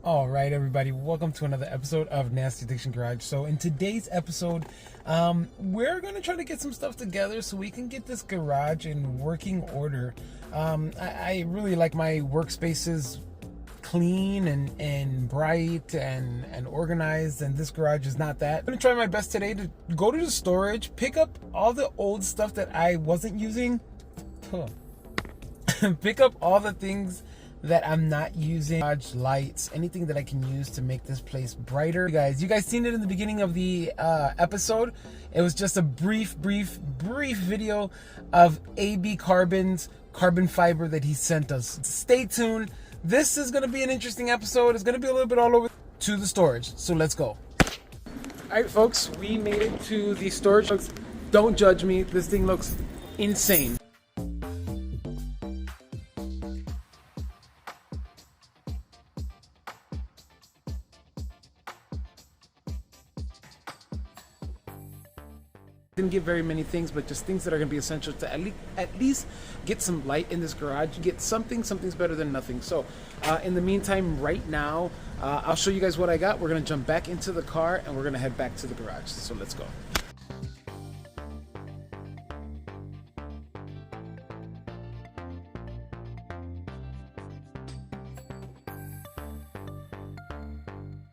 All right, everybody, welcome to another episode of Nasty Addiction Garage. So in today's episode, we're going to try to get some stuff together so we can get this garage in working order. I really like my workspaces clean and bright and organized, and this garage is not that. I'm going to try my best today to go to the storage, pick up all the old stuff that I wasn't using, pick up all the things that I'm not using, lights, anything that I can use to make this place brighter. You guys seen it in the beginning of the episode. It was just a brief video of AB Carbon's carbon fiber that he sent us. Stay tuned. This is gonna be an interesting episode. It's gonna be a little bit all over to the storage. So let's go. All right, folks, we made it to the storage. Don't judge me. This thing looks insane. Didn't get very many things, but just things that are going to be essential to at least get some light in this garage. Get something's better than nothing. So in the meantime, right now, I'll show you guys what I got. We're going to jump back into the car and we're going to head back to the garage. So let's go.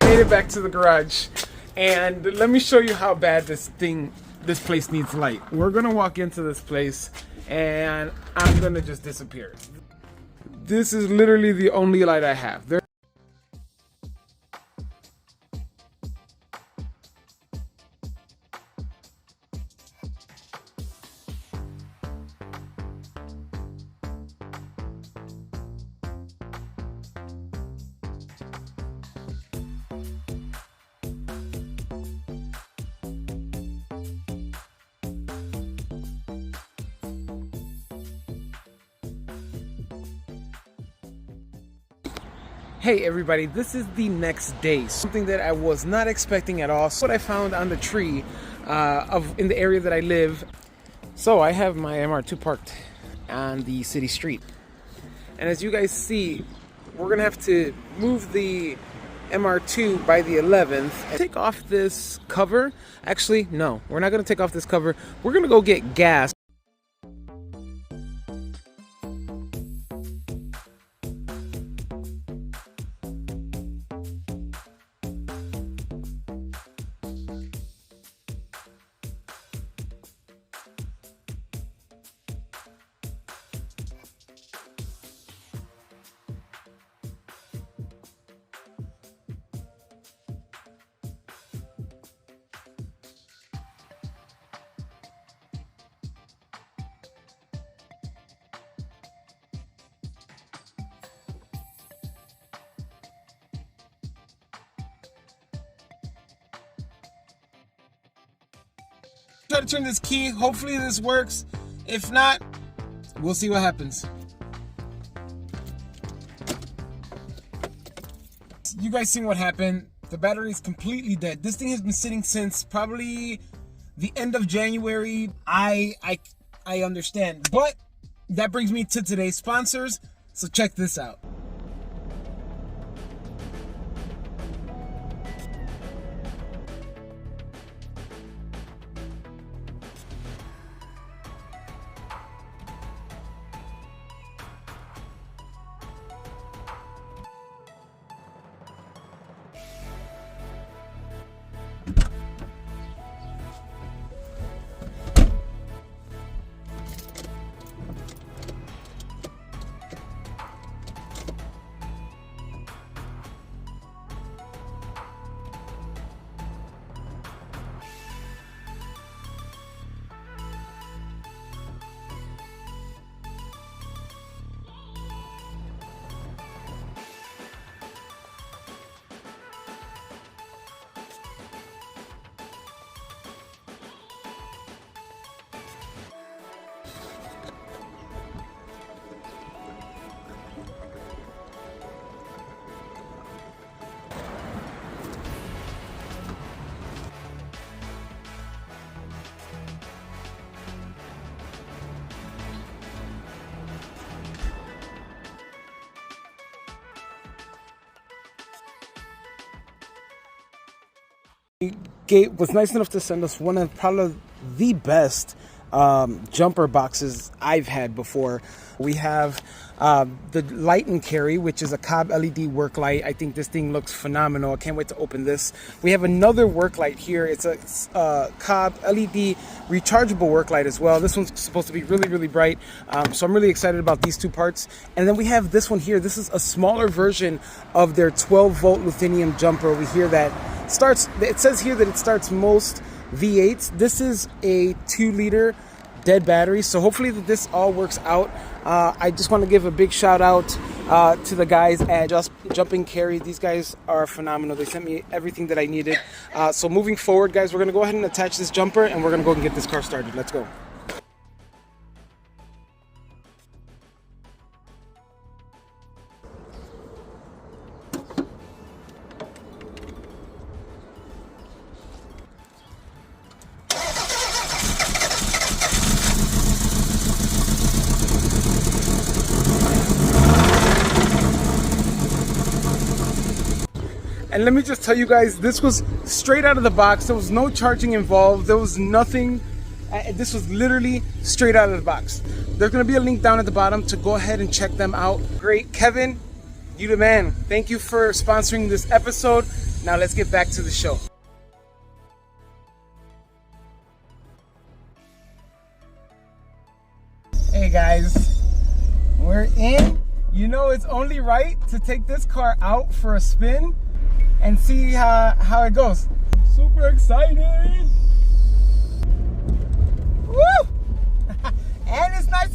Made it back to the garage, and let me show you how bad this place needs light. We're gonna walk into this place and I'm gonna just disappear. This is literally the only light I have. Hey everybody, this is the next day. Something that I was not expecting at all. So what I found on the tree in the area that I live. So I have my MR2 parked on the city street. And as you guys see, we're gonna have to move the MR2 by the 11th. Take off this cover. Actually, no, we're not gonna take off this cover. We're gonna go get gas. Try to turn this key. Hopefully this works. If not, we'll see what happens. You guys seen what happened. The battery is completely dead. This thing has been sitting since probably the end of January. I understand. But that brings me to today's sponsors. So check this out. Gate was nice enough to send us one of probably the best jumper boxes I've had before. We have the light and carry, which is a Cobb LED work light. I think this thing looks phenomenal. I can't wait to open this. We have another work light here. It's a Cobb LED rechargeable work light as well. This one's supposed to be really, really bright. So I'm really excited about these two parts. And then we have this one here. This is a smaller version of their 12-volt lithium jumper. We hear that it says here that it starts most V8s. This is a 2-liter dead battery, so hopefully that this all works out. I just want to give a big shout out to the guys at Jump and Carry. These guys are phenomenal. They sent me everything that I needed. So moving forward, guys, we're going to go ahead and attach this jumper, and we're going to go and get this car started. Let's go. And let me just tell you guys, this was straight out of the box. There was no charging involved. There was nothing. This was literally straight out of the box. There's going to be a link down at the bottom to go ahead and check them out. Great. Kevin, you the man. Thank you for sponsoring this episode. Now let's get back to the show. Hey guys, we're in. You know it's only right to take this car out for a spin and see how it goes. Super excited! Woo! And it's nice.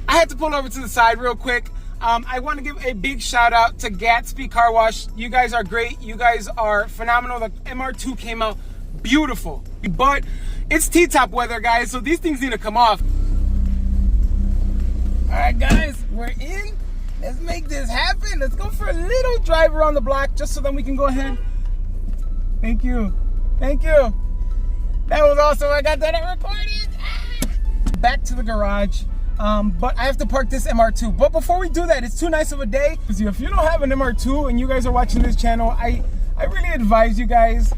I had to pull over to the side real quick. I want to give a big shout out to Gatsby Car Wash. You guys are great. You guys are phenomenal. The MR2 came out beautiful, but it's T-top weather, guys, so these things need to come off. All right, guys, we're in. Let's make this happen. Let's go for a little drive around the block just so then we can go ahead. Thank you. Thank you. That was awesome. I got that recorded. Back to the garage. But I have to park this MR2. But before we do that, it's too nice of a day. If you don't have an MR2 and you guys are watching this channel, I really advise you guys,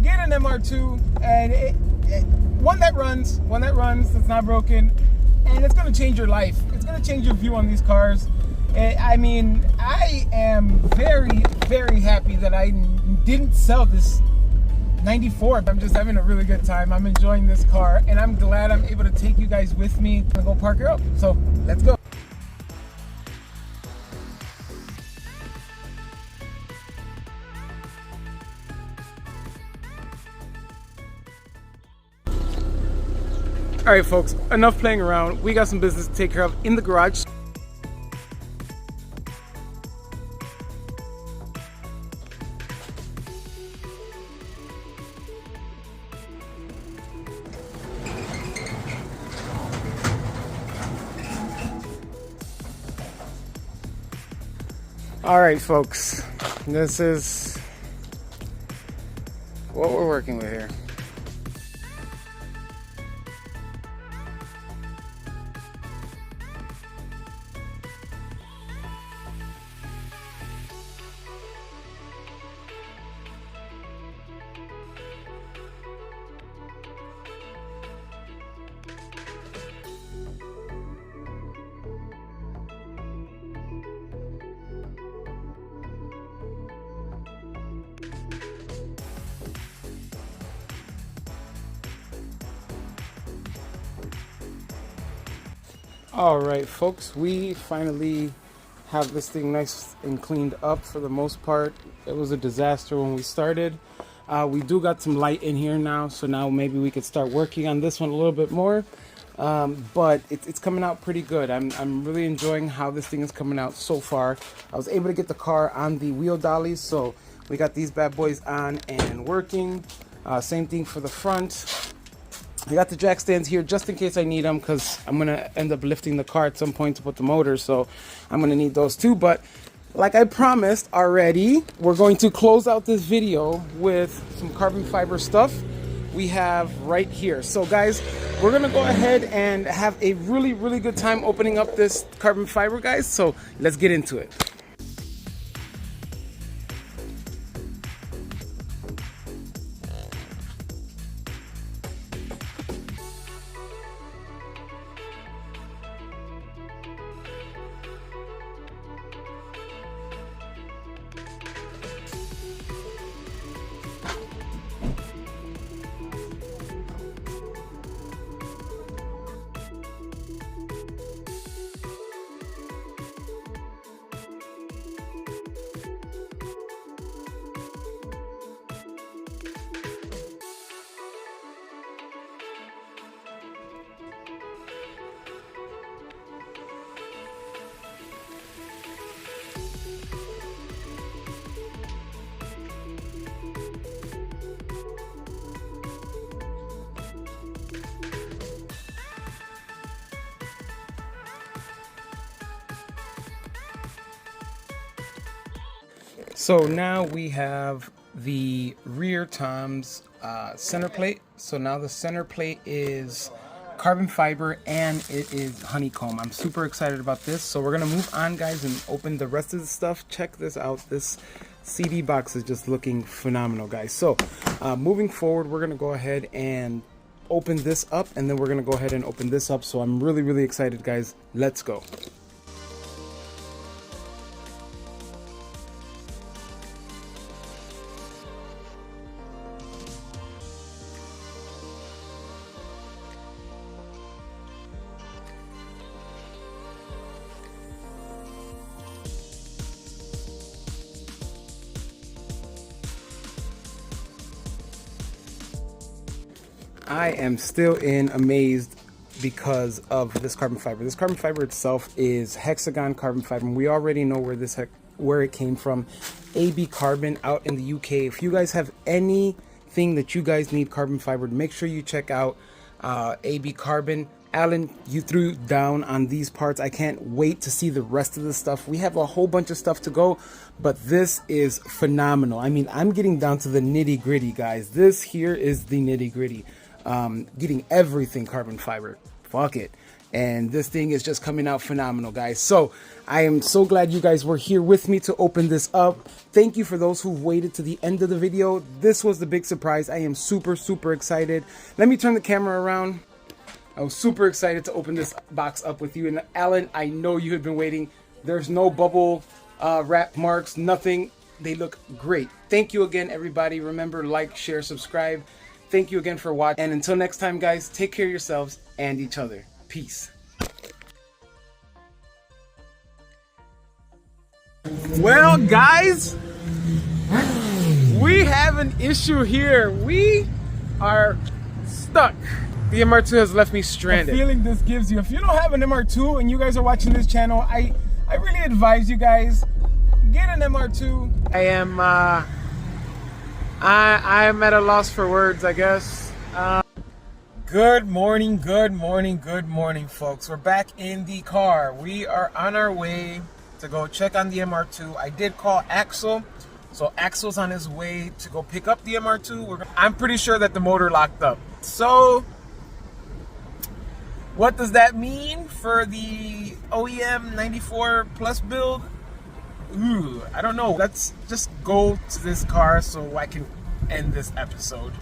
get an MR2 and one that runs, that's not broken, and it's going to change your life. It's going to change your view on these cars. I mean, I am very, very happy that I didn't sell this 94. I'm just having a really good time. I'm enjoying this car, and I'm glad I'm able to take you guys with me to go park her up. So let's go. All right, folks, enough playing around. We got some business to take care of in the garage. All right, folks, this is what we're working with here. All right, folks, we finally have this thing nice and cleaned up for the most part. It was a disaster when we started. We do got some light in here now, so now maybe we could start working on this one a little bit more. but it's coming out pretty good. I'm really enjoying how this thing is coming out so far. I was able to get the car on the wheel dollies, so we got these bad boys on and working. Same thing for the front. I got the jack stands here just in case I need them, because I'm going to end up lifting the car at some point to put the motor, so I'm going to need those too. But like I promised already, we're going to close out this video with some carbon fiber stuff we have right here. So guys, we're going to go ahead and have a really, really good time opening up this carbon fiber, guys. So let's get into it. So now we have the rear Tom's center plate. So now the center plate is carbon fiber and it is honeycomb. I'm super excited about this. So we're gonna move on, guys, and open the rest of the stuff. Check this out. This CD box is just looking phenomenal, guys. So moving forward, we're gonna go ahead and open this up, and then we're gonna go ahead and open this up. So I'm really, really excited, guys. Let's go. I am still amazed because of this carbon fiber. This carbon fiber itself is hexagon carbon fiber, and we already know where it came from. AB Carbon out in the UK. If you guys have anything that you guys need carbon fiber, make sure you check out AB Carbon. Alan, you threw down on these parts. I can't wait to see the rest of the stuff. We have a whole bunch of stuff to go, but this is phenomenal. I mean, I'm getting down to the nitty gritty, guys. This here is the nitty gritty. Getting everything carbon fiber. Fuck it. And this thing is just coming out phenomenal, guys. So I am so glad you guys were here with me to open this up. Thank you for those who waited to the end of the video. This was the big surprise. I am super, super excited. Let me turn the camera around. I was super excited to open this box up with you. And Alan, I know you have been waiting. There's no bubble wrap marks, nothing. They look great. Thank you again, everybody. Remember, like, share, subscribe. Thank you again for watching. And until next time, guys, take care of yourselves and each other. Peace. Well, guys, we have an issue here. We are stuck. The MR2 has left me stranded. The feeling this gives you, if you don't have an MR2 and you guys are watching this channel, I really advise you guys, get an MR2. I am at a loss for words, I guess. Good morning, folks. We're back in the car. We are on our way to go check on the MR2. I did call Axel, so Axel's on his way to go pick up the MR2. I'm pretty sure that the motor locked up. So what does that mean for the OEM 94 Plus build? Ooh, I don't know. Let's just go to this car so I can end this episode.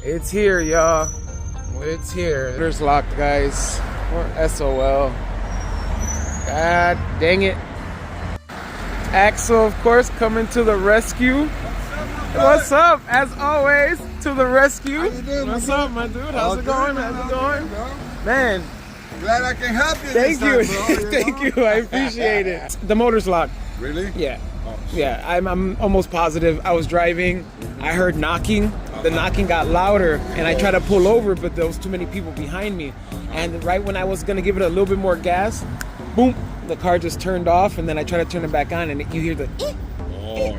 It's here, y'all. It's here. It's locked, guys. We're SOL. God dang it. Axel, of course, coming to the rescue. What's up? As always, to the rescue. How you doing, What's my up, my dude? How's it going? How's it going? Man, glad I can help you. Thank this you. time, bro, Thank you. I appreciate it. The motor's locked. Really? Yeah. Oh, Yeah, I'm almost positive. I was driving, I heard knocking. The knocking got louder, and I tried to pull over, but there was too many people behind me. And right when I was gonna give it a little bit more gas, boom, the car just turned off, and then I tried to turn it back on, and you hear the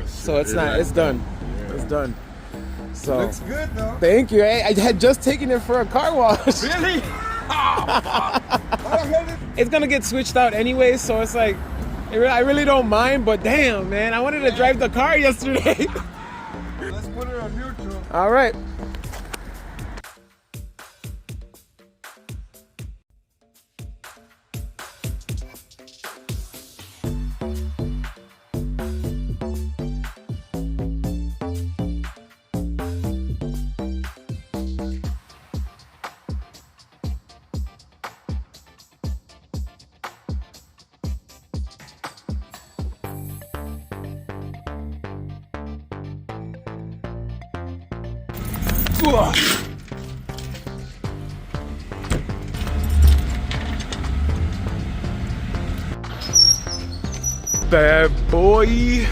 so it's not, it's done. Yeah. It's done. So looks good though. Thank you. I had just taken it for a car wash. Really? It's gonna get switched out anyway, so it's like, I really don't mind, but damn, man, I wanted to drive the car yesterday. Let's put it on neutral. All right. Bad boy.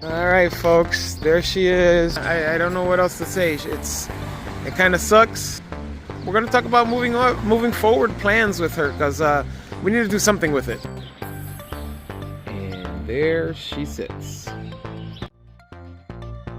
All right, folks, there she is. I don't know what else to say. It kind of sucks. We're gonna talk about moving forward plans with her, because we need to do something with it. And there she sits.